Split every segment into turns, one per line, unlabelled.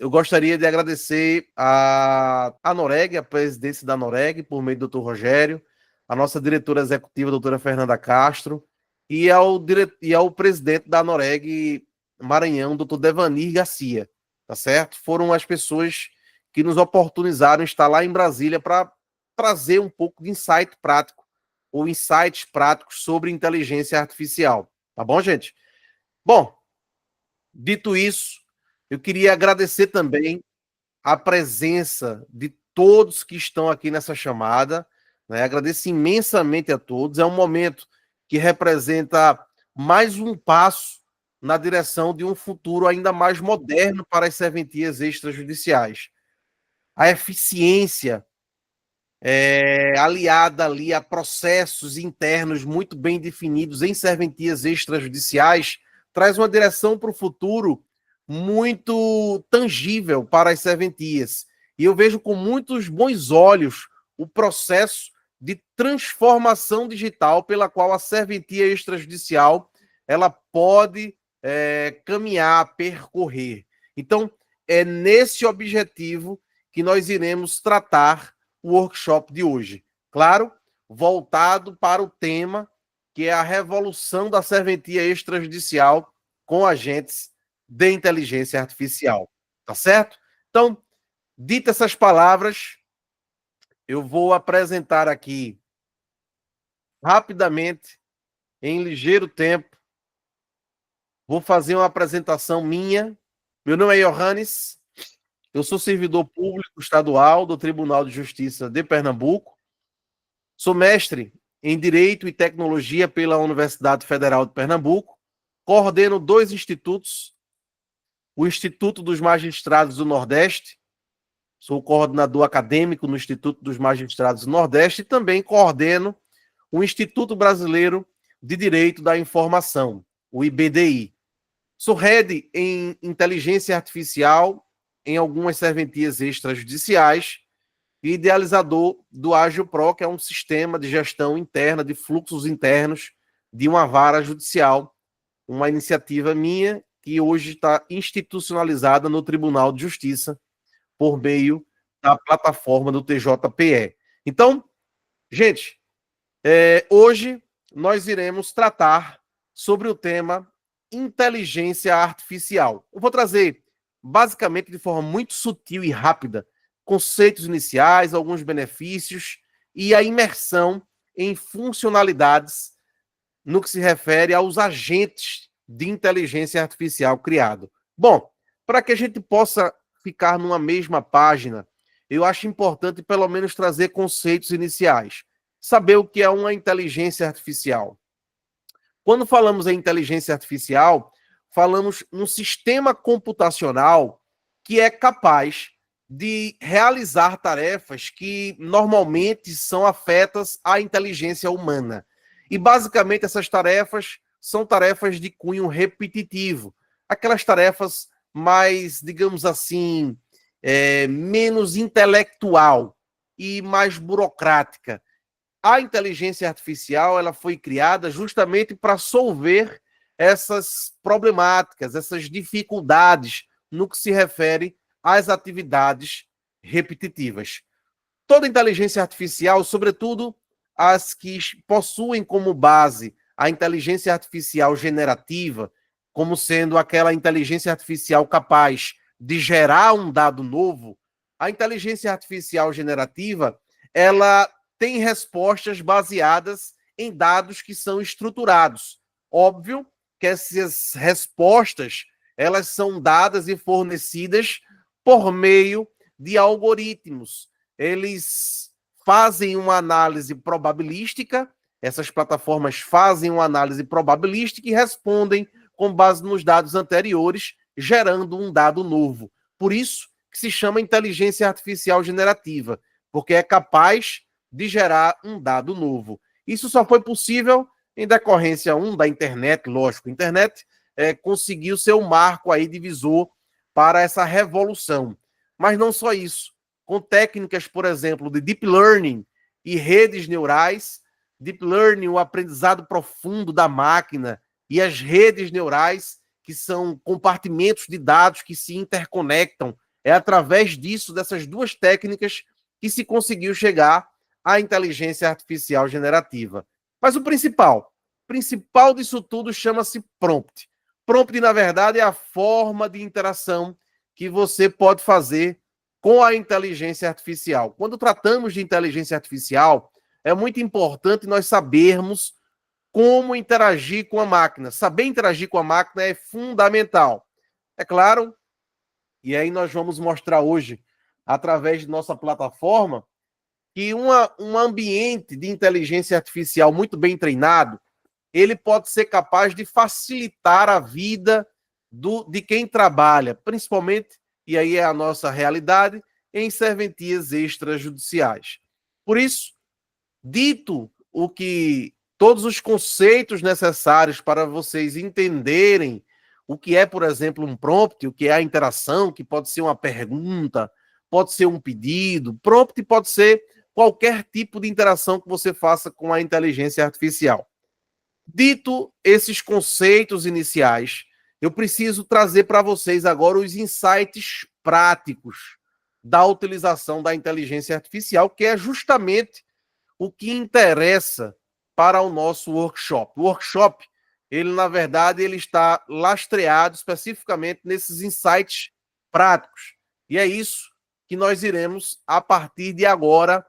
eu gostaria de agradecer a Noreg, a presidência da Noreg, por meio do Dr. Rogério, a nossa diretora executiva, a doutora Fernanda Castro, e ao presidente da Noreg Maranhão, doutor Devanir Garcia, tá certo? Foram as pessoas que nos oportunizaram estar lá em Brasília para trazer um pouco de insight prático, ou insights práticos sobre inteligência artificial. Tá bom, gente? Bom, dito isso, eu queria agradecer também a presença de todos que estão aqui nessa chamada, né? Agradeço imensamente a todos. É um momento que representa mais um passo na direção de um futuro ainda mais moderno para as serventias extrajudiciais. A eficiência aliada ali a processos internos muito bem definidos em serventias extrajudiciais traz uma direção para o futuro muito tangível para as serventias. E eu vejo com muitos bons olhos o processo de transformação digital pela qual a serventia extrajudicial ela pode caminhar, percorrer. Então, é nesse objetivo que nós iremos tratar o workshop de hoje. Claro, voltado para o tema que é a revolução da serventia extrajudicial com agentes de inteligência artificial. Tá certo? Então, ditas essas palavras, eu vou apresentar aqui rapidamente, em ligeiro tempo, vou fazer uma apresentação minha. Meu nome é Johannes, eu sou servidor público estadual do Tribunal de Justiça de Pernambuco, sou mestre em Direito e Tecnologia pela Universidade Federal de Pernambuco, coordeno 2 institutos, o Instituto dos Magistrados do Nordeste, sou coordenador acadêmico no Instituto dos Magistrados do Nordeste e também coordeno o Instituto Brasileiro de Direito da Informação, o IBDI. Sou head em Inteligência Artificial em algumas serventias extrajudiciais e idealizador do Ágil Pro, que é um sistema de gestão interna de fluxos internos de uma vara judicial, uma iniciativa minha que hoje está institucionalizada no Tribunal de Justiça por meio da plataforma do TJPE. Então, gente, hoje nós iremos tratar sobre o tema inteligência artificial. Eu vou trazer, basicamente, de forma muito sutil e rápida, conceitos iniciais, alguns benefícios e a imersão em funcionalidades no que se refere aos agentes de inteligência artificial criado. Bom, para que a gente possa ficar numa mesma página, eu acho importante pelo menos trazer conceitos iniciais. Saber o que é uma inteligência artificial. Quando falamos em inteligência artificial, falamos num sistema computacional que é capaz de realizar tarefas que normalmente são afetas à inteligência humana. E, basicamente, essas tarefas são tarefas de cunho repetitivo. Aquelas tarefas mais, digamos assim, menos intelectual e mais burocrática. A inteligência artificial ela foi criada justamente para solver essas problemáticas, essas dificuldades no que se refere às atividades repetitivas. Toda inteligência artificial, sobretudo as que possuem como base a inteligência artificial generativa, como sendo aquela inteligência artificial capaz de gerar um dado novo, a inteligência artificial generativa, ela tem respostas baseadas em dados que são estruturados. Óbvio que essas respostas, elas são dadas e fornecidas por meio de algoritmos. Eles fazem uma análise probabilística, essas plataformas fazem uma análise probabilística e respondem com base nos dados anteriores, gerando um dado novo. Por isso que se chama inteligência artificial generativa, porque é capaz de gerar um dado novo. Isso só foi possível em decorrência, da internet, lógico. A internet conseguiu ser um marco aí divisor para essa revolução. Mas não só isso. Com técnicas, por exemplo, de deep learning e redes neurais, deep learning, o aprendizado profundo da máquina, e as redes neurais, que são compartimentos de dados que se interconectam É através disso, dessas duas técnicas, que se conseguiu chegar à inteligência artificial generativa. Mas o principal disso tudo chama-se prompt. Prompt, na verdade, é a forma de interação que você pode fazer com a inteligência artificial. Quando tratamos de inteligência artificial, é muito importante nós sabermos como interagir com a máquina. Saber interagir com a máquina é fundamental. É claro, e aí nós vamos mostrar hoje, através de nossa plataforma, que um ambiente de inteligência artificial muito bem treinado, ele pode ser capaz de facilitar a vida de quem trabalha, principalmente, e aí é a nossa realidade, em serventias extrajudiciais. Por isso, dito o que todos os conceitos necessários para vocês entenderem o que é, por exemplo, um prompt, o que é a interação, que pode ser uma pergunta, pode ser um pedido, prompt pode ser qualquer tipo de interação que você faça com a inteligência artificial. Dito esses conceitos iniciais, eu preciso trazer para vocês agora os insights práticos da utilização da inteligência artificial, que é justamente o que interessa para o nosso workshop. O workshop, ele na verdade, ele está lastreado especificamente nesses insights práticos. E é isso que nós iremos, a partir de agora,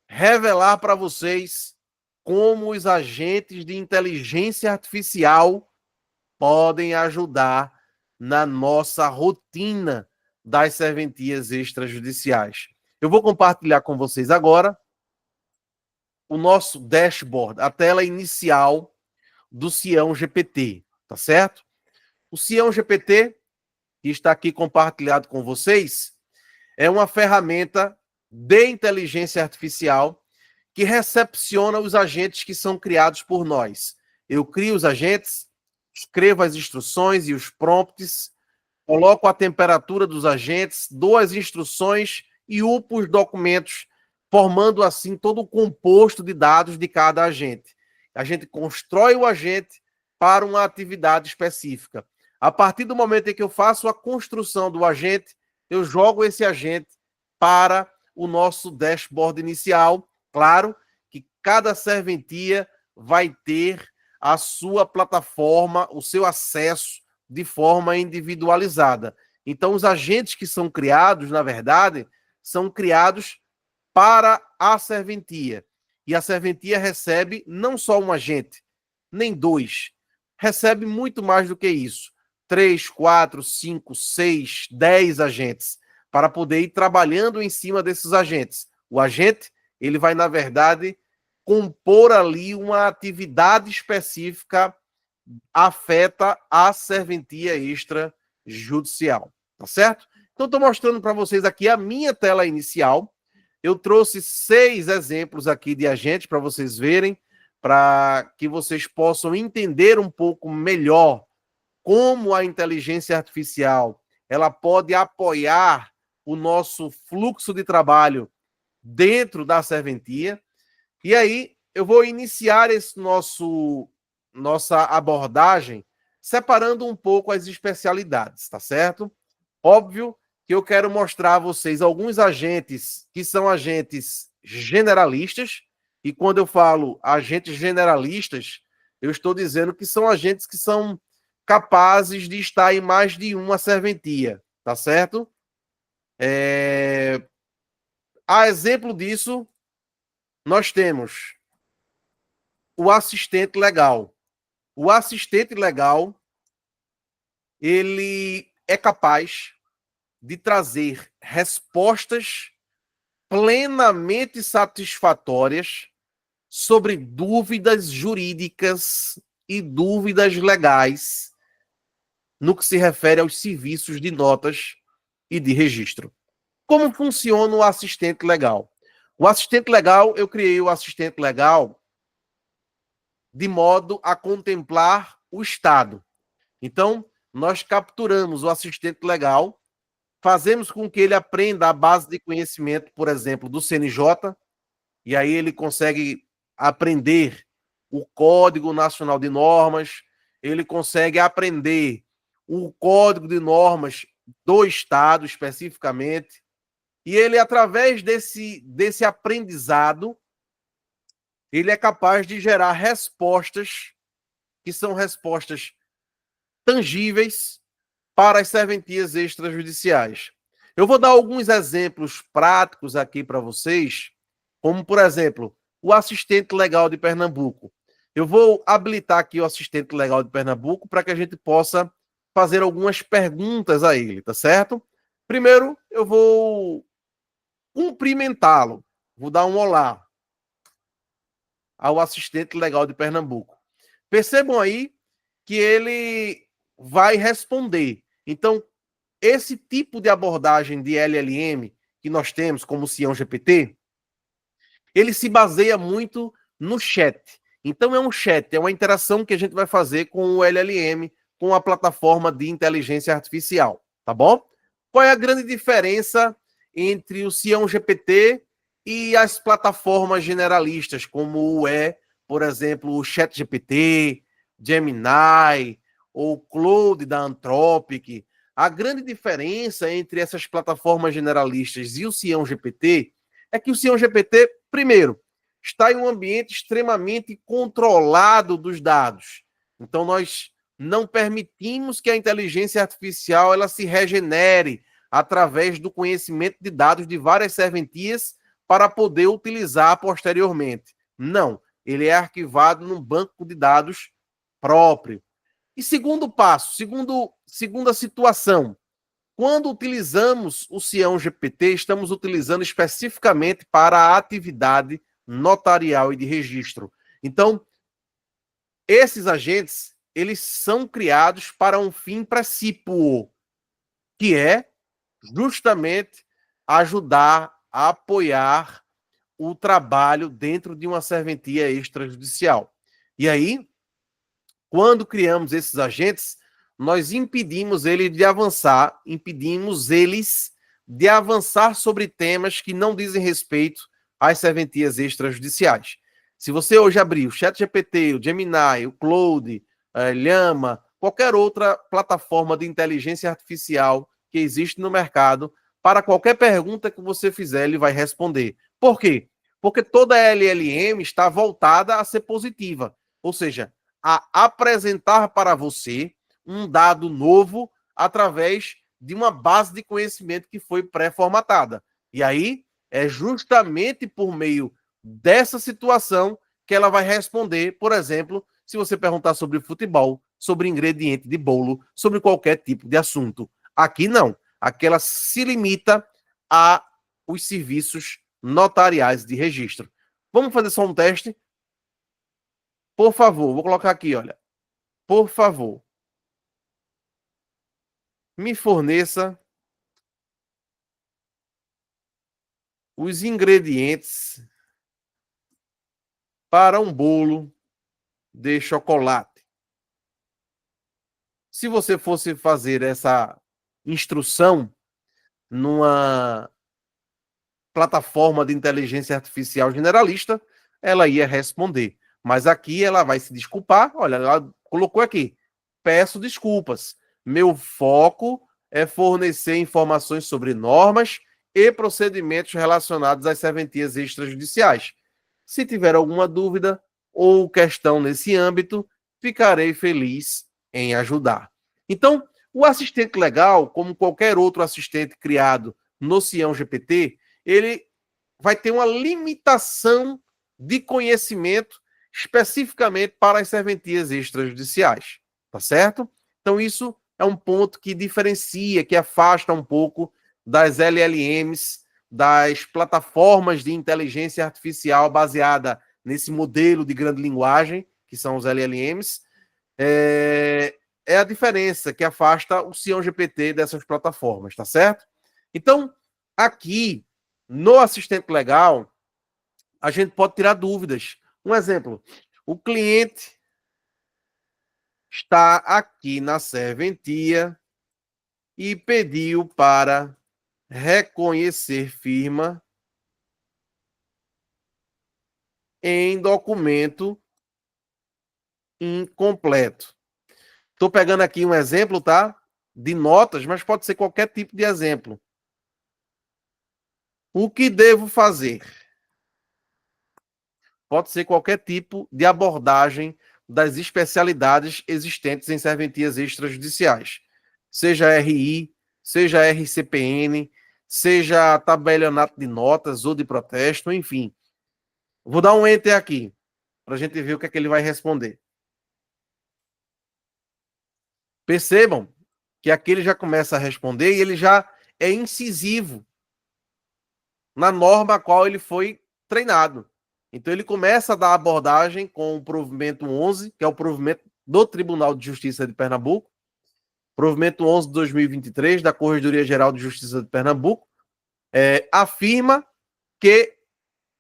revelar para vocês como os agentes de inteligência artificial podem ajudar na nossa rotina das serventias extrajudiciais. Eu vou compartilhar com vocês agora o nosso dashboard, a tela inicial do Sião GPT, tá certo? O Sião GPT, que está aqui compartilhado com vocês, é uma ferramenta de inteligência artificial que recepciona os agentes que são criados por nós. Eu crio os agentes, escrevo as instruções e os prompts, coloco a temperatura dos agentes, dou as instruções e upo os documentos, formando assim todo o composto de dados de cada agente. A gente constrói o agente para uma atividade específica. A partir do momento em que eu faço a construção do agente, eu jogo esse agente para o nosso dashboard inicial. Claro que cada serventia vai ter a sua plataforma, o seu acesso de forma individualizada. Então, os agentes que são criados, na verdade, são criados para a serventia. E a serventia recebe não só um agente, nem dois. Recebe muito mais do que isso. 3, 4, 5, 6, 10 agentes, para poder ir trabalhando em cima desses agentes. O agente, ele vai, na verdade, compor ali uma atividade específica afeta a serventia extrajudicial, tá certo? Então, estou mostrando para vocês aqui a minha tela inicial. Eu trouxe 6 exemplos aqui de agentes para vocês verem, para que vocês possam entender um pouco melhor como a inteligência artificial ela pode apoiar o nosso fluxo de trabalho dentro da serventia. E aí eu vou iniciar nossa abordagem separando um pouco as especialidades, tá certo? Óbvio que eu quero mostrar a vocês alguns agentes que são agentes generalistas, e quando eu falo agentes generalistas, eu estou dizendo que são agentes que são capazes de estar em mais de uma serventia, tá certo? A exemplo disso, nós temos o assistente legal. O assistente legal, ele é capaz de trazer respostas plenamente satisfatórias sobre dúvidas jurídicas e dúvidas legais no que se refere aos serviços de notas e de registro. Como funciona o assistente legal? O assistente legal, eu criei o assistente legal de modo a contemplar o Estado. Então, nós capturamos o assistente legal, fazemos com que ele aprenda a base de conhecimento, por exemplo, do CNJ, e aí ele consegue aprender o Código Nacional de Normas, ele consegue aprender o Código de Normas do Estado especificamente, e ele, através desse aprendizado, ele é capaz de gerar respostas que são respostas tangíveis para as serventias extrajudiciais. Eu vou dar alguns exemplos práticos aqui para vocês, como, por exemplo, o assistente legal de Pernambuco. Eu vou habilitar aqui o assistente legal de Pernambuco para que a gente possa fazer algumas perguntas a ele, tá certo? Primeiro, eu vou cumprimentá-lo, vou dar um olá ao assistente legal de Pernambuco. Percebam aí que ele vai responder. Então, esse tipo de abordagem de LLM que nós temos como o Cião GPT, ele se baseia muito no chat. Então, é um chat, é uma interação que a gente vai fazer com o LLM, com a plataforma de inteligência artificial, tá bom? Qual é a grande diferença entre o Cião GPT e as plataformas generalistas, como por exemplo, o ChatGPT, Gemini, ou Claude da Anthropic? A grande diferença entre essas plataformas generalistas e o Cião GPT é que o Cião GPT, primeiro, está em um ambiente extremamente controlado dos dados. Então, nós não permitimos que a inteligência artificial ela se regenere através do conhecimento de dados de várias serventias para poder utilizar posteriormente. Não, ele é arquivado num banco de dados próprio. E segundo passo, segunda situação, quando utilizamos o Cião GPT, estamos utilizando especificamente para a atividade notarial e de registro. Então, esses agentes, eles são criados para um fim precípuo, que é justamente ajudar a apoiar o trabalho dentro de uma serventia extrajudicial. E aí, quando criamos esses agentes, nós impedimos eles de avançar sobre temas que não dizem respeito às serventias extrajudiciais. Se você hoje abrir o ChatGPT, o Gemini, o Claude, Llama, qualquer outra plataforma de inteligência artificial que existe no mercado, para qualquer pergunta que você fizer, ele vai responder. Por quê? Porque toda LLM está voltada a ser positiva. Ou seja, a apresentar para você um dado novo através de uma base de conhecimento que foi pré-formatada. E aí é justamente por meio dessa situação que ela vai responder, por exemplo, se você perguntar sobre futebol, sobre ingrediente de bolo, sobre qualquer tipo de assunto. Aqui não. Aqui ela se limita a os serviços notariais de registro. Vamos fazer só um teste? Por favor, vou colocar aqui, olha. Por favor, me forneça os ingredientes para um bolo de chocolate. Se você fosse fazer essa instrução numa plataforma de inteligência artificial generalista, ela ia responder. Mas aqui ela vai se desculpar. Olha, ela colocou aqui: peço desculpas. Meu foco é fornecer informações sobre normas e procedimentos relacionados às serventias extrajudiciais. Se tiver alguma dúvida ou questão nesse âmbito, ficarei feliz em ajudar. Então, o assistente legal, como qualquer outro assistente criado no Cião GPT, ele vai ter uma limitação de conhecimento especificamente para as serventias extrajudiciais, tá certo? Então isso é um ponto que diferencia, que afasta um pouco das LLMs, das plataformas de inteligência artificial baseada nesse modelo de grande linguagem, que são os LLMs, é a diferença que afasta o Cião GPT dessas plataformas, tá certo? Então, aqui, no assistente legal, a gente pode tirar dúvidas. Um exemplo, o cliente está aqui na serventia e pediu para reconhecer firma em documento incompleto. Estou pegando aqui um exemplo, tá? de notas, mas pode ser qualquer tipo de exemplo. O que devo fazer? Pode ser qualquer tipo de abordagem das especialidades existentes em serventias extrajudiciais, seja RI, seja RCPN, seja tabelionato de notas ou de protesto, enfim. Vou dar um enter aqui, para a gente ver o que é que ele vai responder. Percebam que aqui ele já começa a responder e ele já é incisivo na norma a qual ele foi treinado. Então ele começa a dar abordagem com o provimento 11, que é o provimento do Tribunal de Justiça de Pernambuco, provimento 11 de 2023 da Corregedoria Geral de Justiça de Pernambuco, afirma que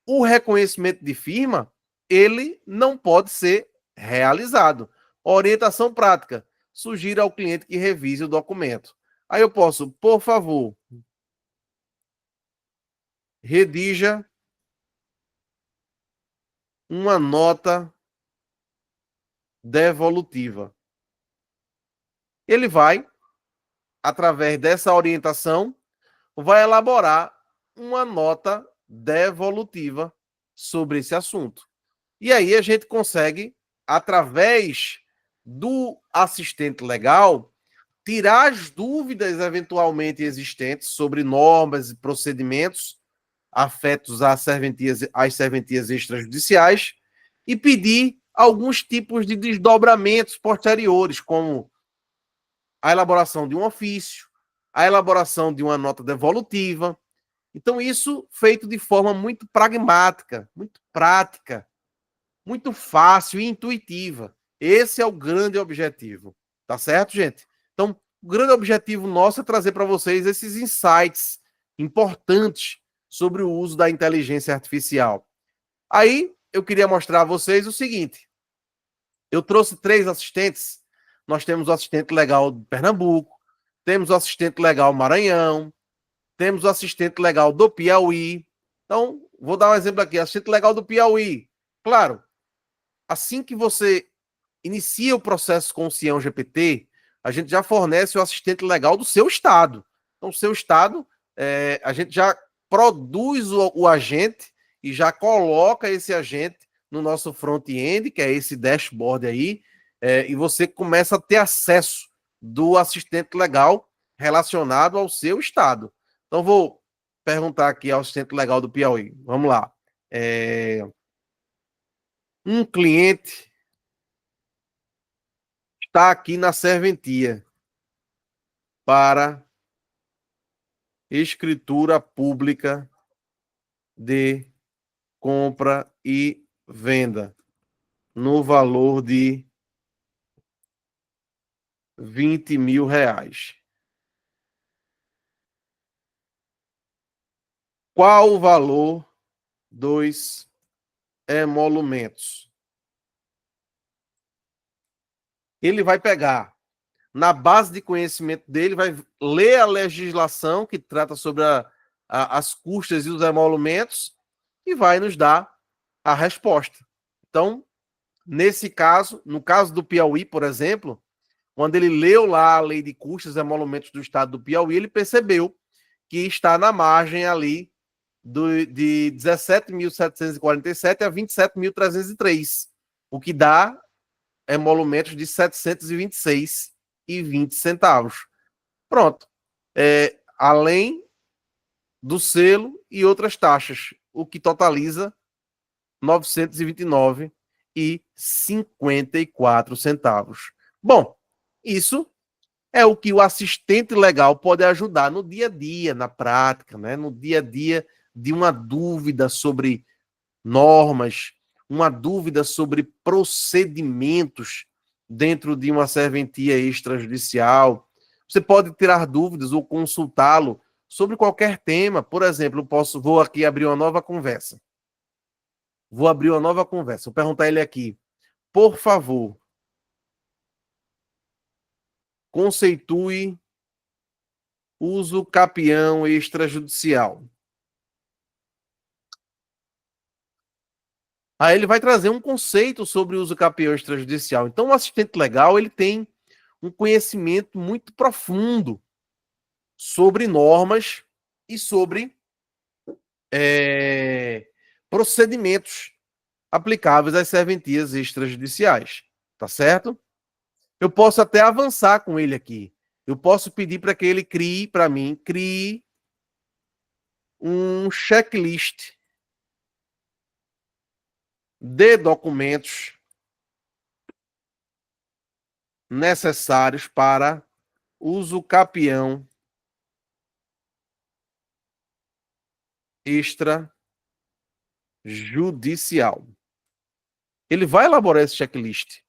o reconhecimento de firma ele não pode ser realizado. Orientação prática: sugira ao cliente que revise o documento. Aí eu posso, por favor, redija uma nota devolutiva. Ele vai, através dessa orientação, vai elaborar uma nota devolutiva sobre esse assunto. E aí a gente consegue, através do assistente legal, tirar as dúvidas eventualmente existentes sobre normas e procedimentos afetos às serventias extrajudiciais e pedir alguns tipos de desdobramentos posteriores, como a elaboração de um ofício, a elaboração de uma nota devolutiva. Então, isso feito de forma muito pragmática, muito prática, muito fácil e intuitiva. Esse é o grande objetivo. Tá certo, gente? Então, o grande objetivo nosso é trazer para vocês esses insights importantes sobre o uso da inteligência artificial. Aí, eu queria mostrar a vocês o seguinte. Eu trouxe 3 assistentes. Nós temos o assistente legal de Pernambuco, temos o assistente legal Maranhão, temos o assistente legal do Piauí. Então, vou dar um exemplo aqui. Assistente legal do Piauí. Claro, assim que você inicia o processo com o Cião GPT, a gente já fornece o assistente legal do seu estado. Então, o seu estado, a gente já produz o agente e já coloca esse agente no nosso front-end, que é esse dashboard aí, e você começa a ter acesso do assistente legal relacionado ao seu estado. Então, vou perguntar aqui ao assistente legal do Piauí. Vamos lá. Um cliente está aqui na serventia para escritura pública de compra e venda no valor de R$ 20.000. Qual o valor dos emolumentos? Ele vai pegar, na base de conhecimento dele, vai ler a legislação que trata sobre as custas e os emolumentos e vai nos dar a resposta. Então, nesse caso, no caso do Piauí, por exemplo, quando ele leu lá a lei de custos e emolumentos do estado do Piauí, ele percebeu que está na margem ali de 17.747 a 27.303, o que dá emolumentos de 726,20 centavos. Pronto. Além do selo e outras taxas, o que totaliza 929,54 centavos. Bom, isso é o que o assistente legal pode ajudar no dia a dia, na prática, né? No dia a dia de uma dúvida sobre normas, uma dúvida sobre procedimentos dentro de uma serventia extrajudicial. Você pode tirar dúvidas ou consultá-lo sobre qualquer tema. Por exemplo, vou aqui abrir uma nova conversa. Vou perguntar ele aqui. Por favor, conceitue uso capião extrajudicial. Aí ele vai trazer um conceito sobre o uso capião extrajudicial. Então, o assistente legal ele tem um conhecimento muito profundo sobre normas e sobre procedimentos aplicáveis às serventias extrajudiciais, tá certo? Eu posso até avançar com ele aqui. Eu posso pedir para que ele crie um checklist de documentos necessários para uso capião extrajudicial. Ele vai elaborar esse checklist.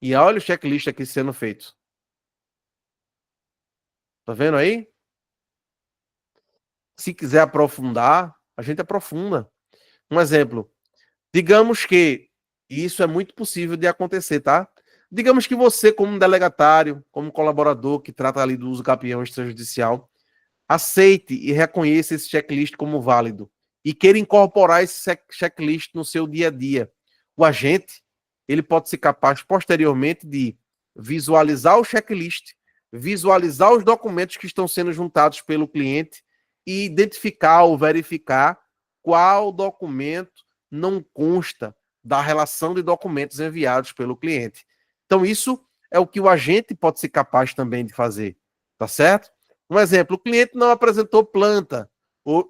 E olha o checklist aqui sendo feito. Tá vendo aí? Se quiser aprofundar, a gente aprofunda. Um exemplo. Digamos que isso é muito possível de acontecer, tá? Digamos que você, como delegatário, como colaborador que trata ali do uso capião extrajudicial, aceite e reconheça esse checklist como válido e queira incorporar esse checklist no seu dia a dia. O agente, ele pode ser capaz posteriormente de visualizar o checklist, visualizar os documentos que estão sendo juntados pelo cliente e identificar ou verificar qual documento não consta da relação de documentos enviados pelo cliente. Então, isso é o que o agente pode ser capaz também de fazer, tá certo? Um exemplo, o cliente não apresentou planta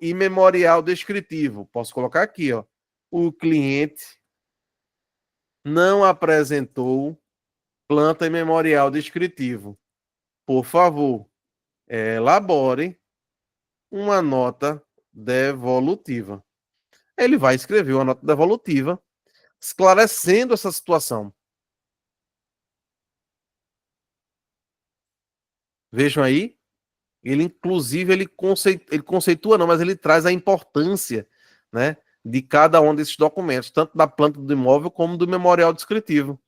e memorial descritivo. Posso colocar aqui, ó. O cliente não apresentou planta e memorial descritivo. Por favor, elabore uma nota devolutiva. Ele vai escrever uma nota devolutiva esclarecendo essa situação. Vejam aí, ele inclusive ele conceitua não, mas ele traz a importância, né, de cada um desses documentos, tanto da planta do imóvel como do memorial descritivo.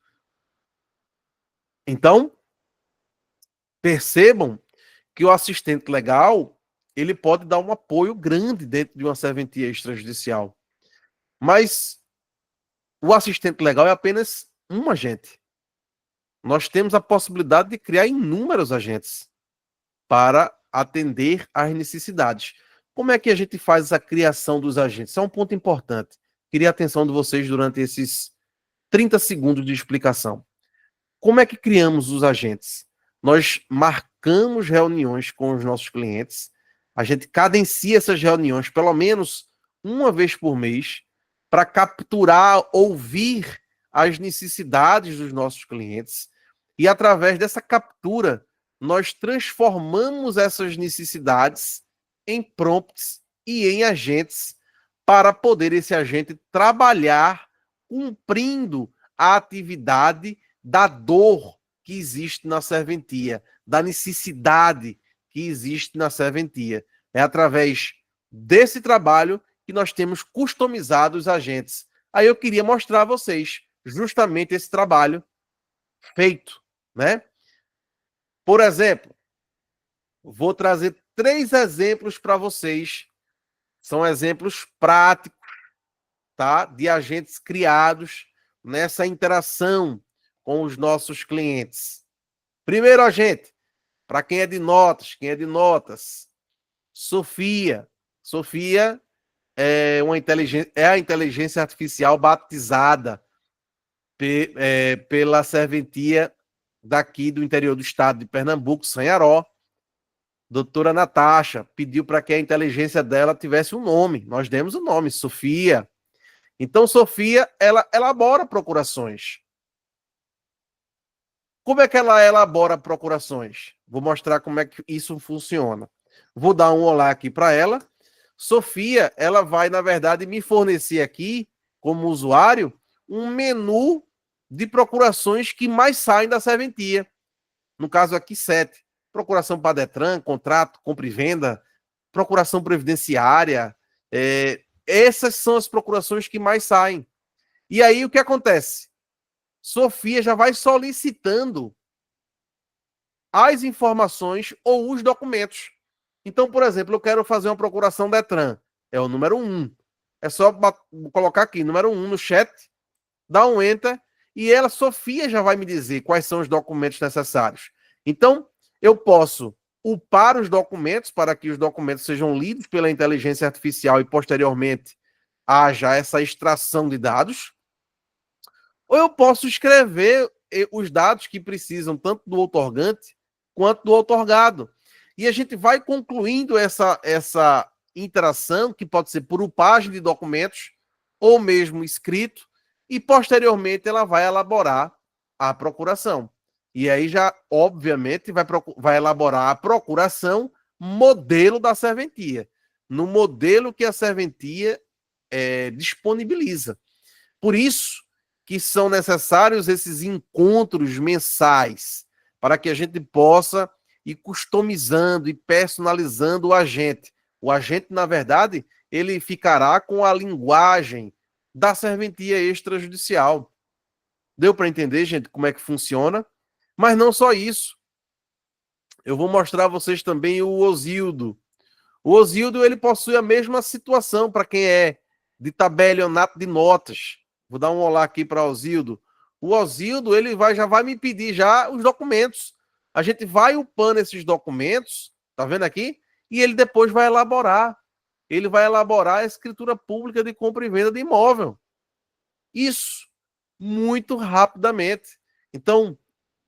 Então, percebam que o assistente legal, ele pode dar um apoio grande dentro de uma serventia extrajudicial. Mas o assistente legal é apenas um agente. Nós temos a possibilidade de criar inúmeros agentes para atender às necessidades. Como é que a gente faz a criação dos agentes? Isso é um ponto importante. Queria a atenção de vocês durante esses 30 segundos de explicação. Como é que criamos os agentes? Nós marcamos reuniões com os nossos clientes, a gente cadencia essas reuniões pelo menos uma vez por mês para capturar, ouvir as necessidades dos nossos clientes e através dessa captura nós transformamos essas necessidades em prompts e em agentes para poder esse agente trabalhar cumprindo a atividade da dor que existe na serventia, da necessidade que existe na serventia. É através desse trabalho que nós temos customizado os agentes. Aí eu queria mostrar a vocês justamente esse trabalho feito, né? Por exemplo, vou trazer 3 exemplos para vocês. São exemplos práticos, tá? De agentes criados nessa interação com os nossos clientes. Primeiro agente, para quem é de notas, Sofia. Sofia é a inteligência artificial batizada pela serventia daqui do interior do estado de Pernambuco, Sanharó. Doutora Natasha pediu para que a inteligência dela tivesse um nome. Nós demos o nome, Sofia. Então, Sofia, ela elabora procurações. Como é que ela elabora procurações? Vou mostrar como é que isso funciona. Vou dar um olá aqui para ela. Sofia, ela vai, na verdade, me fornecer aqui, como usuário, um menu de procurações que mais saem da serventia. No caso aqui, 7. Procuração para Detran, contrato, compra e venda, procuração previdenciária. Essas são as procurações que mais saem. E aí, o que acontece? Sofia já vai solicitando as informações ou os documentos. Então, por exemplo, eu quero fazer uma procuração Detran. É o número 1. É só colocar aqui, número 1 no chat, dar um enter, e ela, Sofia, já vai me dizer quais são os documentos necessários. Então, eu posso upar os documentos para que os documentos sejam lidos pela inteligência artificial e, posteriormente, haja essa extração de dados, ou eu posso escrever os dados que precisam tanto do outorgante quanto do outorgado. E a gente vai concluindo essa interação, que pode ser por upagem de documentos ou mesmo escrito, e posteriormente ela vai elaborar a procuração. E aí já, obviamente, vai elaborar a procuração modelo da serventia, no modelo que a serventia disponibiliza. Por isso que são necessários esses encontros mensais, para que a gente possa ir customizando e personalizando o agente. O agente, na verdade, ele ficará com a linguagem da serventia extrajudicial. Deu para entender, gente, como é que funciona? Mas não só isso. Eu vou mostrar a vocês também o Osildo. O Osildo, ele possui a mesma situação para quem é de tabelionato de notas. Vou dar um olá aqui para o Osildo. O Osildo, ele já vai me pedir já os documentos. A gente vai upando esses documentos, tá vendo aqui? E ele depois vai elaborar. Ele vai elaborar a escritura pública de compra e venda de imóvel. Isso, muito rapidamente. Então,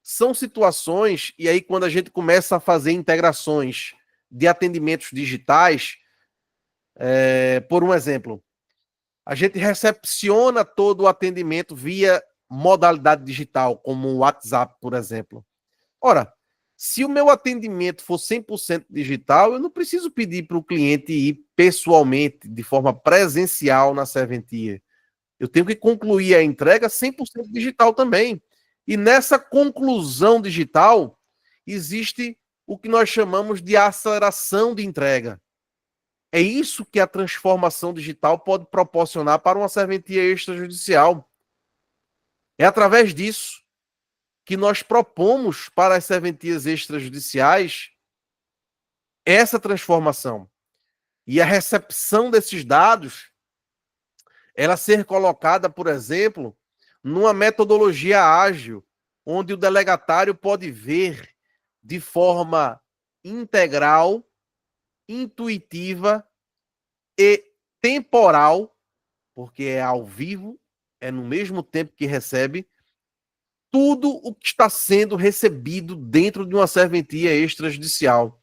são situações, e aí quando a gente começa a fazer integrações de atendimentos digitais, por um exemplo, a gente recepciona todo o atendimento via modalidade digital, como o WhatsApp, por exemplo. Ora, se o meu atendimento for 100% digital, eu não preciso pedir para o cliente ir pessoalmente, de forma presencial na serventia. Eu tenho que concluir a entrega 100% digital também. E nessa conclusão digital, existe o que nós chamamos de aceleração de entrega. É isso que a transformação digital pode proporcionar para uma serventia extrajudicial. É através disso que nós propomos para as serventias extrajudiciais essa transformação. E a recepção desses dados, ela ser colocada, por exemplo, numa metodologia ágil, onde o delegatário pode ver de forma integral, intuitiva e temporal, porque é ao vivo, é no mesmo tempo que recebe, tudo o que está sendo recebido dentro de uma serventia extrajudicial,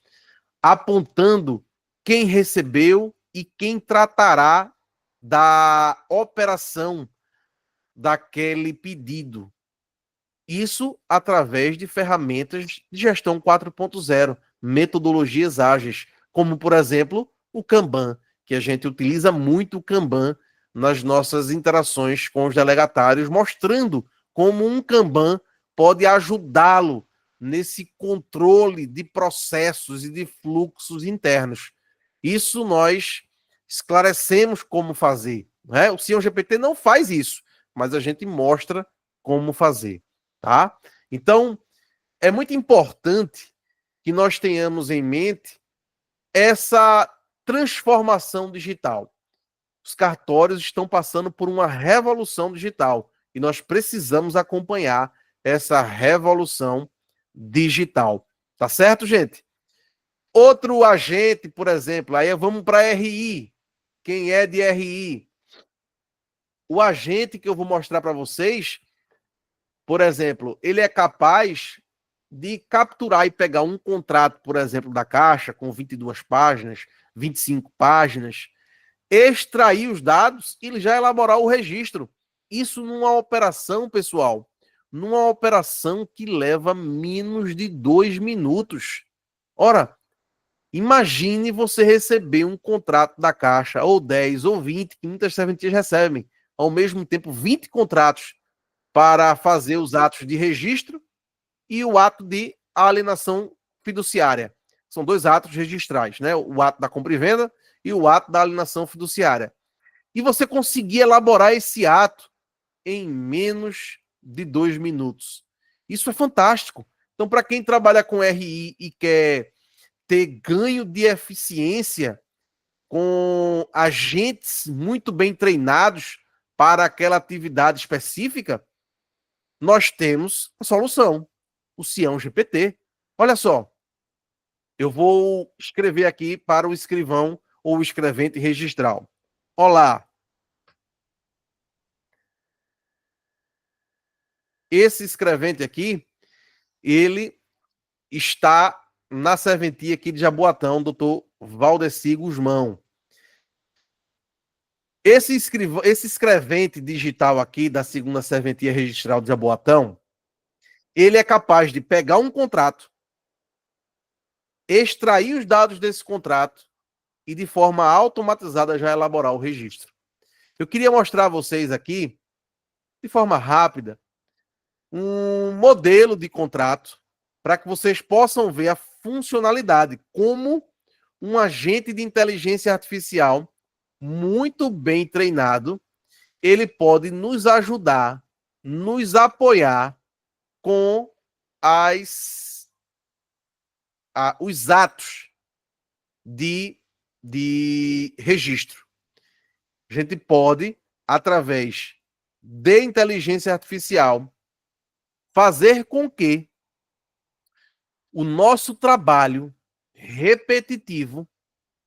apontando quem recebeu e quem tratará da operação daquele pedido. Isso através de ferramentas de gestão 4.0, metodologias ágeis, como, por exemplo, o Kanban, que a gente utiliza muito o Kanban nas nossas interações com os delegatários, mostrando como um Kanban pode ajudá-lo nesse controle de processos e de fluxos internos. Isso nós esclarecemos como fazer. Né? O Sion GPT não faz isso, mas a gente mostra como fazer. Tá? Então, é muito importante que nós tenhamos em mente essa transformação digital. Os cartórios estão passando por uma revolução digital e nós precisamos acompanhar essa revolução digital. Tá certo, gente? Outro agente, por exemplo, aí vamos para RI. Quem é de RI? O agente que eu vou mostrar para vocês, por exemplo, ele é capaz de capturar e pegar um contrato, por exemplo, da Caixa, com 22 páginas, 25 páginas, extrair os dados e já elaborar o registro. Isso numa operação, pessoal, numa operação que leva menos de 2 minutos. Ora, imagine você receber um contrato da Caixa, ou 10, ou 20, que muitas serventias recebem, ao mesmo tempo 20 contratos para fazer os atos de registro e o ato de alienação fiduciária. São dois atos registrais, né? O ato da compra e venda e o ato da alienação fiduciária. E você conseguir elaborar esse ato em menos de 2 minutos. Isso é fantástico. Então, para quem trabalha com RI e quer ter ganho de eficiência com agentes muito bem treinados para aquela atividade específica, nós temos a solução, o Sião GPT. Olha só, eu vou escrever aqui para o escrivão ou o escrevente registral. Olá, esse escrevente aqui, ele está na serventia aqui de Jaboatão, doutor Valdeci Guzmão. Esse escrevente digital aqui da segunda serventia registral de Jaboatão, ele é capaz de pegar um contrato, extrair os dados desse contrato e de forma automatizada já elaborar o registro. Eu queria mostrar a vocês aqui, de forma rápida, um modelo de contrato para que vocês possam ver a funcionalidade, como um agente de inteligência artificial muito bem treinado, ele pode nos ajudar, nos apoiar com os atos de registro. A gente pode, através de inteligência artificial, fazer com que o nosso trabalho repetitivo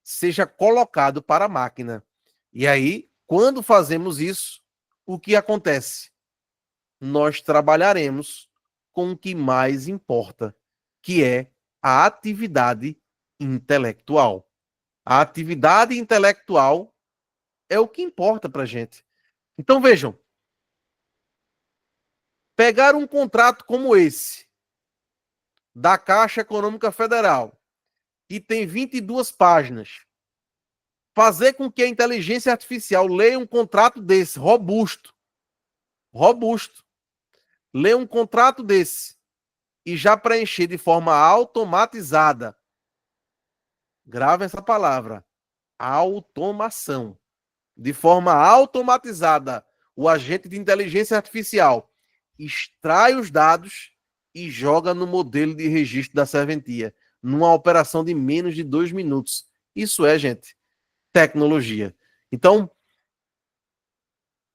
seja colocado para a máquina. E aí, quando fazemos isso, o que acontece? Nós trabalharemos com o que mais importa, que é a atividade intelectual. A atividade intelectual é o que importa para a gente. Então, vejam, pegar um contrato como esse, da Caixa Econômica Federal, que tem 22 páginas, fazer com que a inteligência artificial leia um contrato desse, robusto, leia um contrato desse, e já preencher de forma automatizada. Grave essa palavra, automação. De forma automatizada, o agente de inteligência artificial extrai os dados e joga no modelo de registro da serventia, numa operação de menos de 2 minutos. Isso é, gente, tecnologia. Então,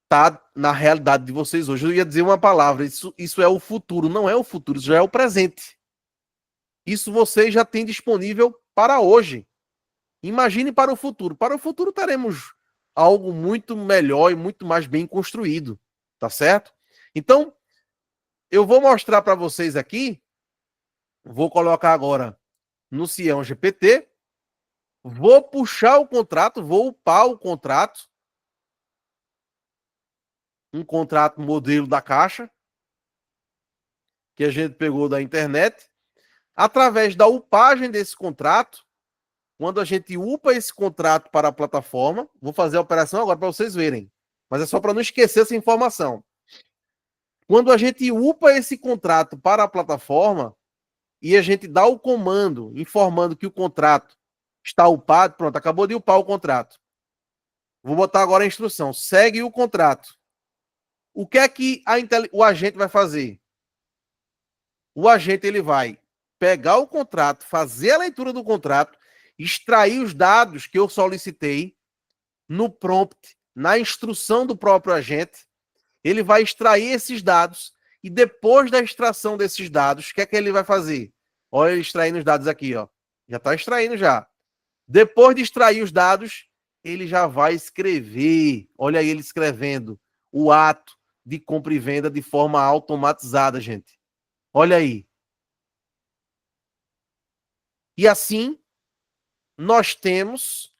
tá na realidade de vocês hoje. Eu ia dizer uma palavra, isso é o futuro. Não é o futuro, isso já é o presente. Isso vocês já têm disponível para hoje. Imagine para o futuro. Para o futuro teremos algo muito melhor e muito mais bem construído, tá certo? Então, eu vou mostrar para vocês aqui, vou colocar agora no Sião GPT, vou puxar o contrato, vou upar o contrato, um contrato modelo da Caixa, que a gente pegou da internet. Através da upagem desse contrato, quando a gente upa esse contrato para a plataforma, vou fazer a operação agora para vocês verem, mas é só para não esquecer essa informação. Quando a gente upa esse contrato para a plataforma e a gente dá o comando informando que o contrato está upado, pronto, acabou de upar o contrato. Vou botar agora a instrução, segue o contrato. O que é que o agente vai fazer? O agente ele vai pegar o contrato, fazer a leitura do contrato, extrair os dados que eu solicitei no prompt, na instrução do próprio agente. Ele vai extrair esses dados e depois da extração desses dados, o que é que ele vai fazer? Olha ele extraindo os dados aqui, ó. Já está extraindo já. Depois de extrair os dados, ele já vai escrever. Olha aí ele escrevendo o ato de compra e venda de forma automatizada, gente. Olha aí. E assim, nós temos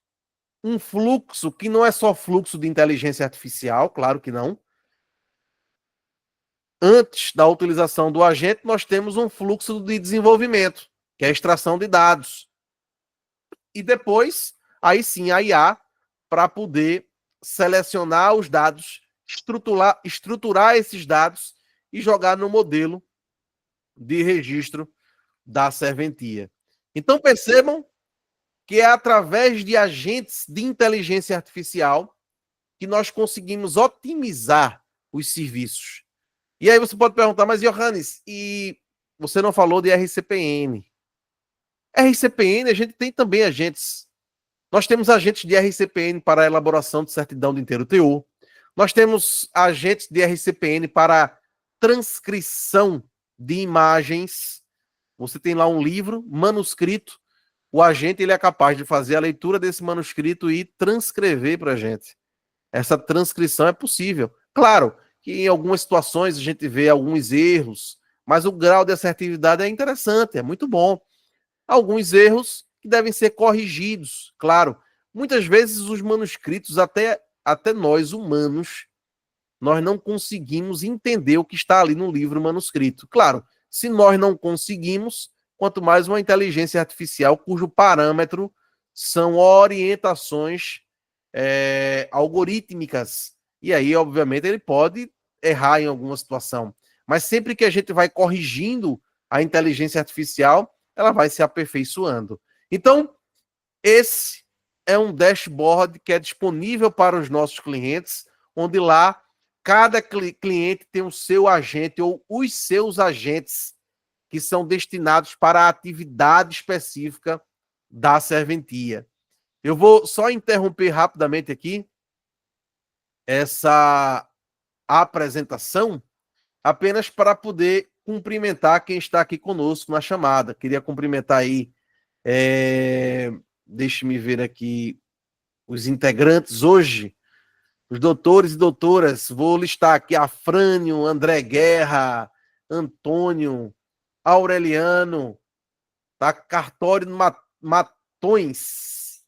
um fluxo que não é só fluxo de inteligência artificial, claro que não. Antes da utilização do agente, nós temos um fluxo de desenvolvimento, que é a extração de dados. E depois, aí sim, a IA, para poder selecionar os dados, estruturar esses dados e jogar no modelo de registro da serventia. Então, percebam que é através de agentes de inteligência artificial que nós conseguimos otimizar os serviços. E aí você pode perguntar, mas Johannes, e você não falou de RCPN? RCPN, a gente tem também agentes. Nós temos agentes de RCPN para a elaboração de certidão de inteiro teor. Nós temos agentes de RCPN para transcrição de imagens. Você tem lá um livro, manuscrito, o agente ele é capaz de fazer a leitura desse manuscrito e transcrever para a gente. Essa transcrição é possível. Claro que em algumas situações a gente vê alguns erros, mas o grau de assertividade é interessante, é muito bom. Alguns erros que devem ser corrigidos, claro. Muitas vezes os manuscritos, até nós humanos, nós não conseguimos entender o que está ali no livro manuscrito. Claro, se nós não conseguimos, quanto mais uma inteligência artificial cujo parâmetro são orientações algorítmicas. E aí, obviamente, ele pode errar em alguma situação. Mas sempre que a gente vai corrigindo a inteligência artificial, ela vai se aperfeiçoando. Então, esse é um dashboard que é disponível para os nossos clientes, onde lá cada cliente tem o seu agente ou os seus agentes que são destinados para a atividade específica da serventia. Eu vou só interromper rapidamente aqui essa apresentação, apenas para poder cumprimentar quem está aqui conosco na chamada. Queria cumprimentar aí, deixe-me ver aqui, os integrantes hoje, os doutores e doutoras. Vou listar aqui Afrânio, André Guerra, Antônio, Aureliano, tá? Cartório Matões,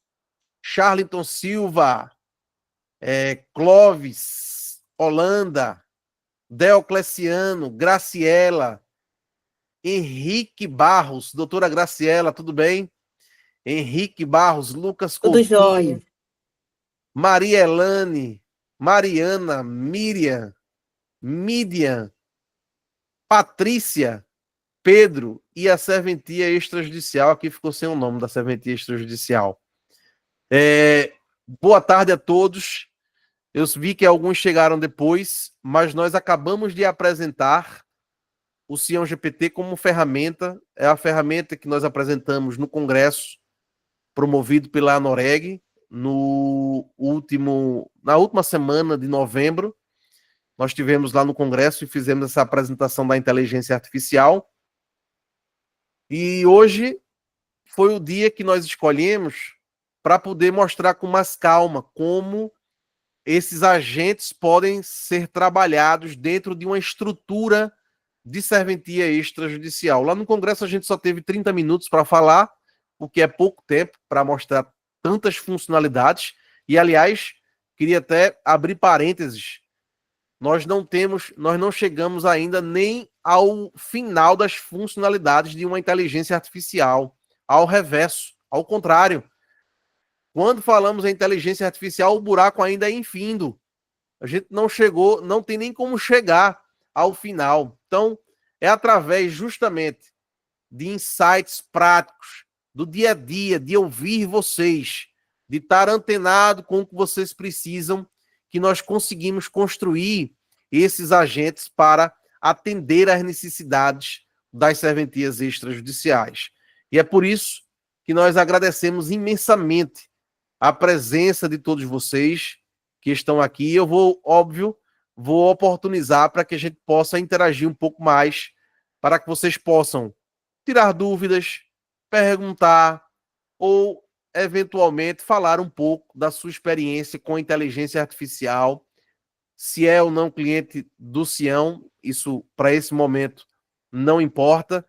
Charlton Silva, Clóvis, Holanda, Deocleciano, Graciela, Henrique Barros, doutora Graciela, tudo bem? Henrique Barros, Lucas
Tudo jóia.
Coutinho, Maria Elane, Mariana, Miriam, Midian, Patrícia, Pedro e a serventia extrajudicial. Aqui ficou sem o nome da serventia extrajudicial. Boa tarde a todos. Eu vi que alguns chegaram depois, mas nós acabamos de apresentar o Sião GPT como ferramenta. É a ferramenta que nós apresentamos no congresso promovido pela Anoreg na última semana de novembro. Nós tivemos lá no congresso e fizemos essa apresentação da inteligência artificial. E hoje foi o dia que nós escolhemos para poder mostrar com mais calma como esses agentes podem ser trabalhados dentro de uma estrutura de serventia extrajudicial. Lá no congresso a gente só teve 30 minutos para falar, o que é pouco tempo para mostrar tantas funcionalidades. E, aliás, queria até abrir parênteses. Nós não chegamos ainda nem ao final das funcionalidades de uma inteligência artificial. Ao reverso, ao contrário. Quando falamos em inteligência artificial, o buraco ainda é infindo. A gente não chegou, não tem nem como chegar ao final. Então, é através justamente de insights práticos, do dia a dia, de ouvir vocês, de estar antenado com o que vocês precisam, que nós conseguimos construir esses agentes para atender às necessidades das serventias extrajudiciais. E é por isso que nós agradecemos imensamente a presença de todos vocês que estão aqui. Eu vou oportunizar para que a gente possa interagir um pouco mais, para que vocês possam tirar dúvidas, perguntar ou, eventualmente, falar um pouco da sua experiência com inteligência artificial, se é ou não cliente do Sião. Isso, para esse momento, não importa.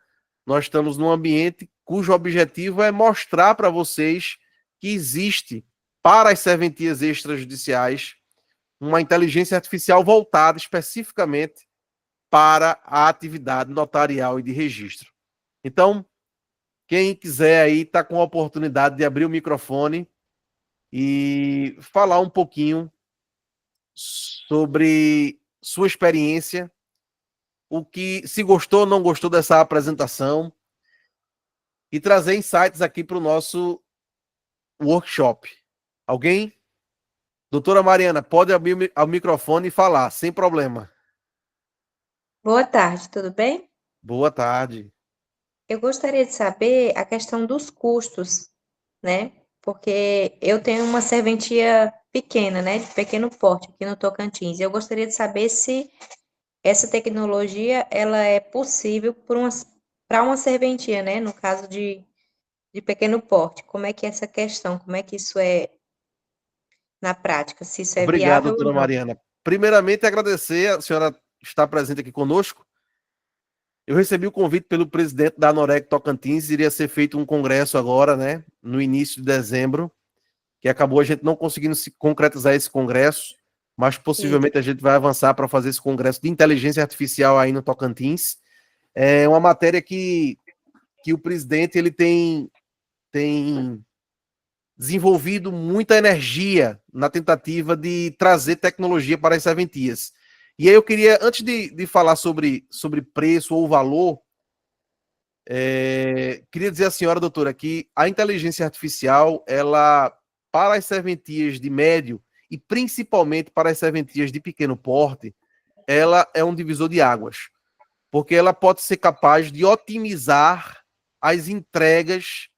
Nós estamos num ambiente cujo objetivo é mostrar para vocês que existe, para as serventias extrajudiciais, uma inteligência artificial voltada especificamente para a atividade notarial e de registro. Então, quem quiser aí está com a oportunidade de abrir o microfone e falar um pouquinho sobre sua experiência, o que, se gostou ou não gostou dessa apresentação, e trazer insights aqui para o nosso workshop. Alguém? Doutora Mariana, pode abrir o microfone e falar, sem problema.
Boa tarde, tudo bem?
Boa tarde.
Eu gostaria de saber a questão dos custos, né? Porque eu tenho uma serventia pequena, né? De pequeno porte aqui no Tocantins. E eu gostaria de saber se essa tecnologia ela é possível para uma serventia, né? No caso de pequeno porte. Como é que é essa questão? Como é que isso é na prática? Se isso é
Obrigado,
viável ou
doutora
não?
Mariana. Primeiramente, agradecer a senhora estar presente aqui conosco. Eu recebi o convite pelo presidente da Anoreg Tocantins, iria ser feito um congresso agora, né, no início de dezembro, que acabou a gente não conseguindo se concretizar esse congresso, mas
Isso.
possivelmente a gente vai avançar para fazer esse congresso de inteligência artificial aí no Tocantins. É uma matéria que o presidente ele tem desenvolvido muita energia na tentativa de trazer tecnologia para as serventias. E aí eu queria, antes de falar sobre preço ou valor, queria dizer à senhora, doutora, que a inteligência artificial, ela, para as serventias de médio e principalmente para as serventias de pequeno porte, ela é um divisor de águas, porque ela pode ser capaz de otimizar as entregas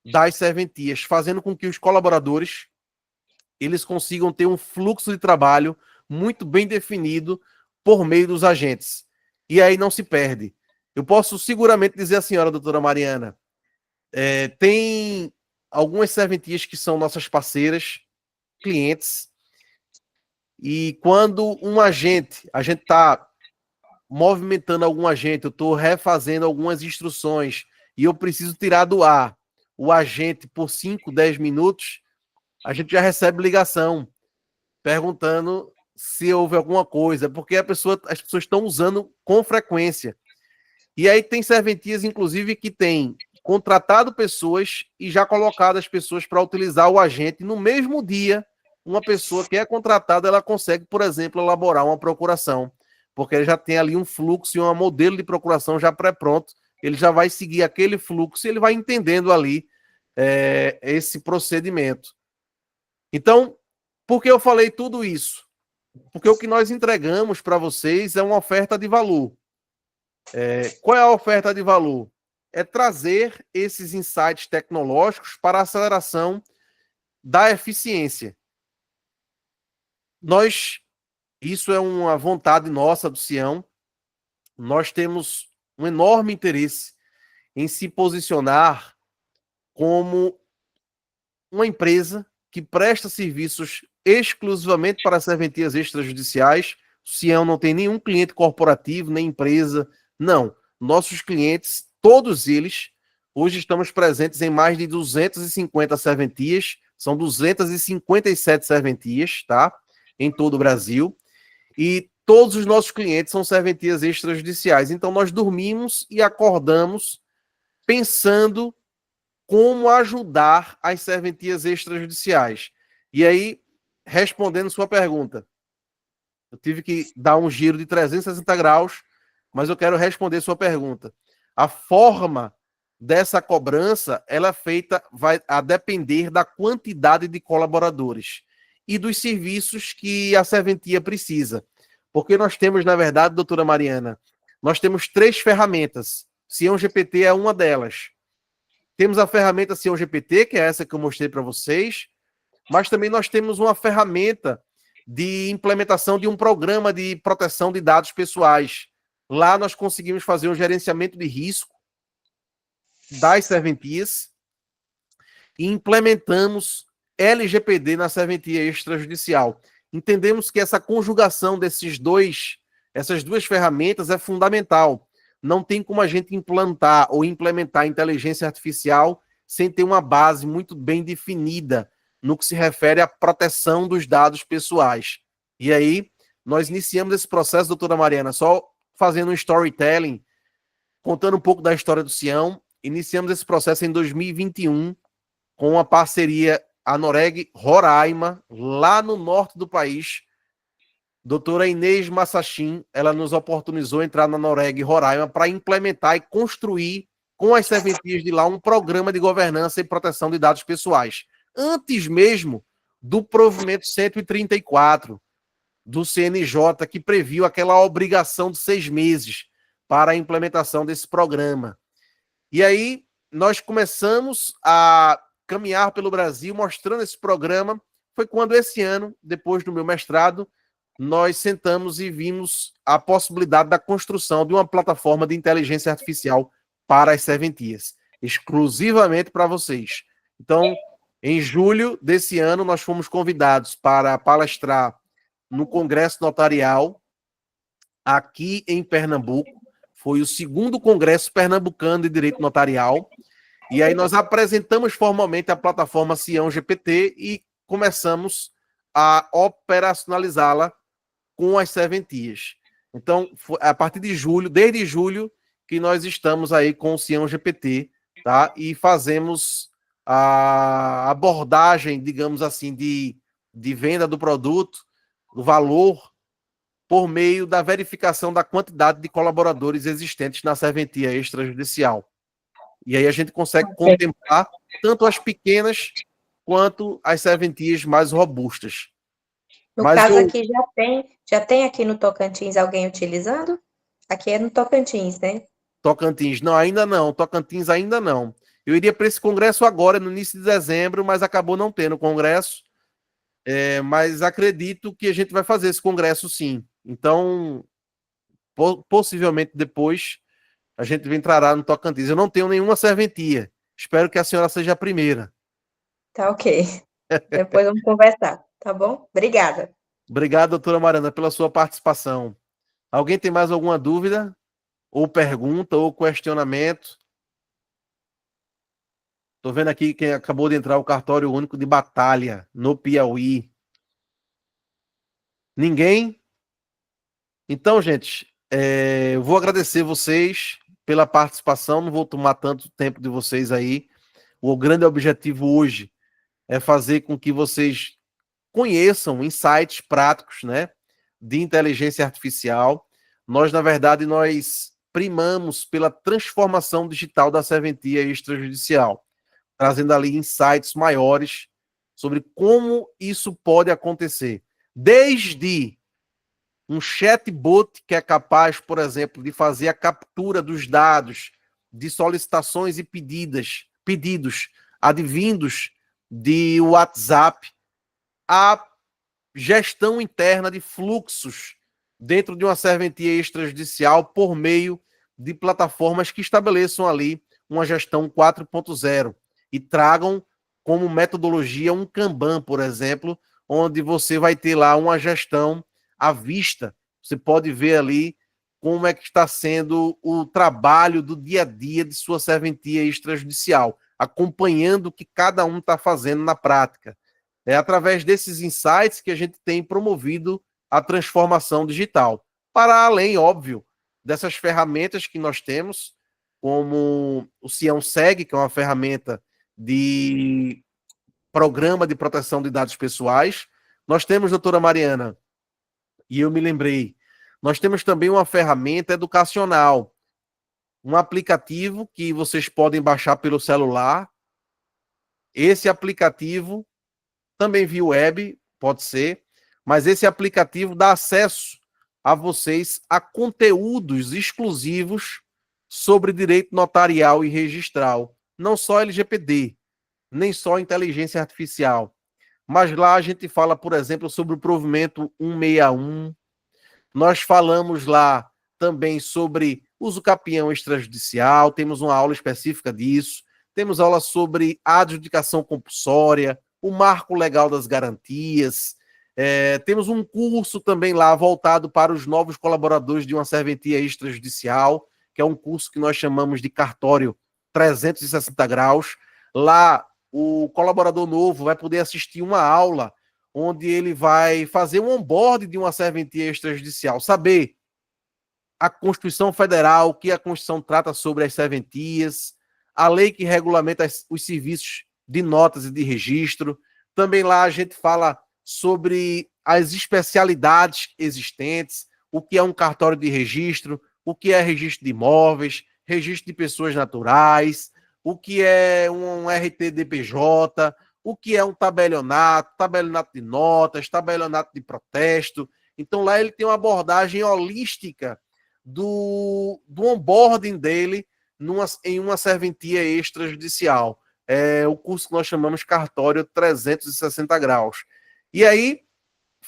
das serventias, fazendo com que os colaboradores eles consigam ter um fluxo de trabalho muito bem definido por meio dos agentes. E aí não se perde. Eu posso seguramente dizer à senhora, doutora Mariana, tem algumas serventias que são nossas parceiras, clientes, e quando a gente está movimentando algum agente, eu estou refazendo algumas instruções e eu preciso tirar do ar o agente por 5, 10 minutos, a gente já recebe ligação perguntando se houve alguma coisa, porque as pessoas estão usando com frequência. E aí tem serventias, inclusive, que têm contratado pessoas e já colocado as pessoas para utilizar o agente no mesmo dia. Uma pessoa que é contratada, ela consegue, por exemplo, elaborar uma procuração, porque ele já tem ali um fluxo e um modelo de procuração já pré-pronto. Ele já vai seguir aquele fluxo e ele vai entendendo ali esse procedimento. Então, por que eu falei tudo isso? Porque o que nós entregamos para vocês é uma oferta de valor. Qual é a oferta de valor? É trazer esses insights tecnológicos para a aceleração da eficiência. Isso é uma vontade nossa do Sião, nós temos um enorme interesse em se posicionar como uma empresa que presta serviços exclusivamente para serventias extrajudiciais. O Sião não tem nenhum cliente corporativo, nem empresa, não. Nossos clientes, todos eles, hoje estamos presentes em mais de 250 serventias, são 257 serventias, tá? Em todo o Brasil. E todos os nossos clientes são serventias extrajudiciais. Então, nós dormimos e acordamos pensando como ajudar as serventias extrajudiciais. E aí, respondendo sua pergunta, eu tive que dar um giro de 360 graus, mas eu quero responder sua pergunta. A forma dessa cobrança, ela é feita, vai a depender da quantidade de colaboradores e dos serviços que a serventia precisa. Porque nós temos, na verdade, doutora Mariana, nós temos 3 ferramentas. Sião GPT é uma delas. Temos a ferramenta Sião GPT, que é essa que eu mostrei para vocês, mas também nós temos uma ferramenta de implementação de um programa de proteção de dados pessoais. Lá nós conseguimos fazer um gerenciamento de risco das serventias e implementamos LGPD na serventia extrajudicial. Entendemos que essa conjugação essas duas ferramentas é fundamental. Não tem como a gente implantar ou implementar inteligência artificial sem ter uma base muito bem definida no que se refere à proteção dos dados pessoais. E aí, nós iniciamos esse processo, doutora Mariana, só fazendo um storytelling, contando um pouco da história do Sião. Iniciamos esse processo em 2021, com uma parceria Anoreg Roraima, lá no norte do país. Doutora Inês Massachim, ela nos oportunizou entrar na Anoreg Roraima para implementar e construir com as serventias de lá um programa de governança e proteção de dados pessoais. Antes mesmo do provimento 134 do CNJ, que previu aquela obrigação de 6 meses para a implementação desse programa. E aí, nós começamos a caminhar pelo Brasil mostrando esse programa. Foi quando esse ano, depois do meu mestrado, nós sentamos e vimos a possibilidade da construção de uma plataforma de inteligência artificial para as serventias, exclusivamente para vocês. Então, em julho desse ano, nós fomos convidados para palestrar no Congresso Notarial, aqui em Pernambuco. Foi o segundo Congresso Pernambucano de Direito Notarial. E aí nós apresentamos formalmente a plataforma Sião GPT e começamos a operacionalizá-la com as serventias. Então, a partir de julho, desde julho, que nós estamos aí com o Sião GPT, tá? E fazemos a abordagem, digamos assim, de venda do produto, do valor, por meio da verificação da quantidade de colaboradores existentes na serventia extrajudicial. E aí a gente consegue contemplar tanto as pequenas quanto as serventias mais robustas.
No caso aqui já tem aqui no Tocantins alguém utilizando? Aqui é no Tocantins, né?
Tocantins, não, ainda não. Tocantins ainda não. Eu iria para esse congresso agora, no início de dezembro, mas acabou não tendo congresso. Mas acredito que a gente vai fazer esse congresso sim. Então, possivelmente depois, a gente entrará no Tocantins. Eu não tenho nenhuma serventia. Espero que a senhora seja a primeira.
Tá ok. Depois vamos conversar, tá bom? Obrigada.
Obrigado, doutora Mariana, pela sua participação. Alguém tem mais alguma dúvida? Ou pergunta, ou questionamento? Estou vendo aqui quem acabou de entrar, o cartório único de Batalha, no Piauí. Ninguém? Então, gente, eu vou agradecer vocês pela participação, não vou tomar tanto tempo de vocês aí. O grande objetivo hoje é fazer com que vocês conheçam insights práticos, né, de inteligência artificial. Nós, na verdade, nós primamos pela transformação digital da serventia extrajudicial, trazendo ali insights maiores sobre como isso pode acontecer. Desde um chatbot que é capaz, por exemplo, de fazer a captura dos dados de solicitações e pedidos advindos de WhatsApp, a gestão interna de fluxos dentro de uma serventia extrajudicial por meio de plataformas que estabeleçam ali uma gestão 4.0 e tragam como metodologia um Kanban, por exemplo, onde você vai ter lá uma gestão à vista. Você pode ver ali como é que está sendo o trabalho do dia a dia de sua serventia extrajudicial, acompanhando o que cada um está fazendo na prática. É através desses insights que a gente tem promovido a transformação digital. Para além, óbvio, dessas ferramentas que nós temos, como o Sião Seg, que é uma ferramenta de programa de proteção de dados pessoais. Nós temos, doutora Mariana, e eu me lembrei, nós temos também uma ferramenta educacional, um aplicativo que vocês podem baixar pelo celular. Esse aplicativo, também via web, pode ser, mas esse aplicativo dá acesso a vocês a conteúdos exclusivos sobre direito notarial e registral, não só LGPD, nem só inteligência artificial, mas lá a gente fala, por exemplo, sobre o provimento 161, nós falamos lá também sobre uso capião extrajudicial, temos uma aula específica disso, temos aula sobre adjudicação compulsória, o marco legal das garantias, temos um curso também lá voltado para os novos colaboradores de uma serventia extrajudicial, que é um curso que nós chamamos de cartório 360 graus. Lá, o colaborador novo vai poder assistir uma aula onde ele vai fazer um onboard de uma serventia extrajudicial, saber a Constituição Federal, o que a Constituição trata sobre as serventias, a lei que regulamenta os serviços de notas e de registro. Também lá a gente fala sobre as especialidades existentes, o que é um cartório de registro, o que é registro de imóveis, registro de pessoas naturais, o que é um RTDPJ, o que é um tabelionato de notas, tabelionato de protesto. Então lá ele tem uma abordagem holística do onboarding dele em uma serventia extrajudicial. É o curso que nós chamamos Cartório 360 graus. E aí,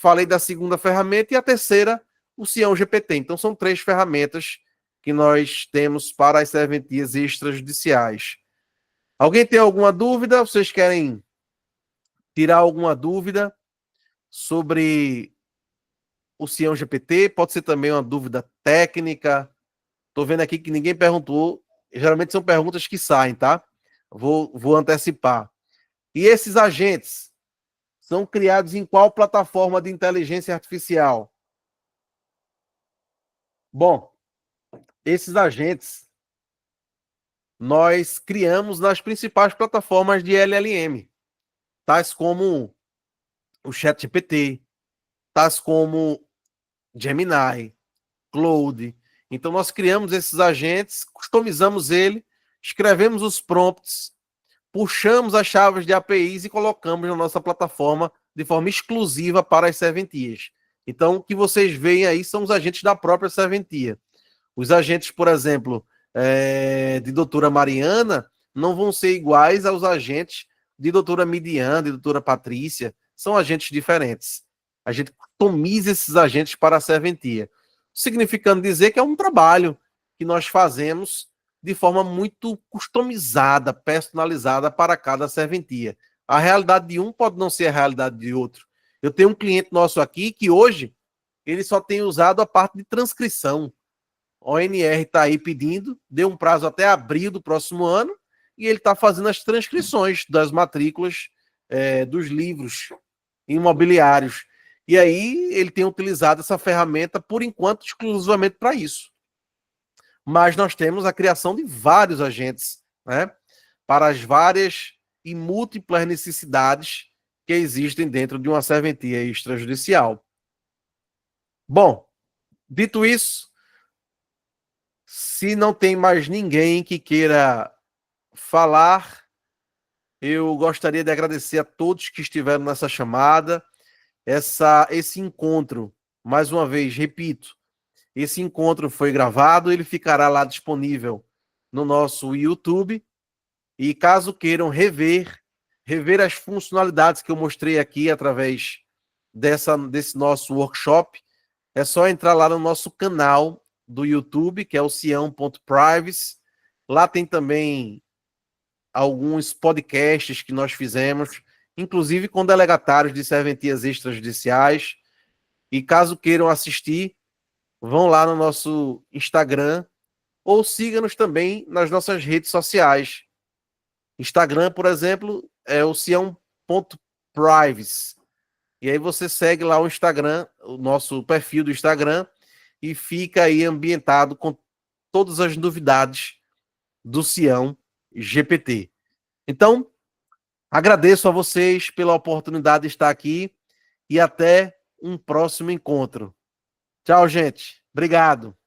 falei da segunda ferramenta, e a terceira, o Cião GPT. Então, são 3 ferramentas que nós temos para as serventias extrajudiciais. Alguém tem alguma dúvida? Vocês querem tirar alguma dúvida sobre o Cião GPT? Pode ser também uma dúvida técnica. Estou vendo aqui que ninguém perguntou. Geralmente são perguntas que saem, tá? Vou antecipar. E esses agentes são criados em qual plataforma de inteligência artificial? Bom, esses agentes nós criamos nas principais plataformas de LLM, tais como o ChatGPT, tais como Gemini, Claude. Então, nós criamos esses agentes, customizamos ele, escrevemos os prompts, puxamos as chaves de APIs e colocamos na nossa plataforma de forma exclusiva para as serventias. Então, o que vocês veem aí são os agentes da própria serventia. Os agentes, por exemplo, de doutora Mariana, não vão ser iguais aos agentes de doutora Midian, de doutora Patrícia. São agentes diferentes. A gente customiza esses agentes para a serventia. Significando dizer que é um trabalho que nós fazemos de forma muito customizada, personalizada para cada serventia. A realidade de um pode não ser a realidade de outro. Eu tenho um cliente nosso aqui que hoje ele só tem usado a parte de transcrição. O ONR está aí pedindo, deu um prazo até abril do próximo ano, e ele está fazendo as transcrições das matrículas dos livros imobiliários. E aí ele tem utilizado essa ferramenta, por enquanto, exclusivamente para isso. Mas nós temos a criação de vários agentes, né, para as várias e múltiplas necessidades que existem dentro de uma serventia extrajudicial. Bom, dito isso, se não tem mais ninguém que queira falar, eu gostaria de agradecer a todos que estiveram nessa chamada, esse encontro, mais uma vez, repito, esse encontro foi gravado, ele ficará lá disponível no nosso YouTube, e caso queiram rever as funcionalidades que eu mostrei aqui através desse nosso workshop, é só entrar lá no nosso canal do YouTube, que é o cião.privacy. Lá tem também alguns podcasts que nós fizemos, inclusive com delegatários de serventias extrajudiciais. E caso queiram assistir, vão lá no nosso Instagram ou siga-nos também nas nossas redes sociais. Instagram, por exemplo, é o cião.privacy. E aí você segue lá o Instagram, o nosso perfil do Instagram, e fica aí ambientado com todas as novidades do Cião GPT. Então, agradeço a vocês pela oportunidade de estar aqui e até um próximo encontro. Tchau, gente. Obrigado.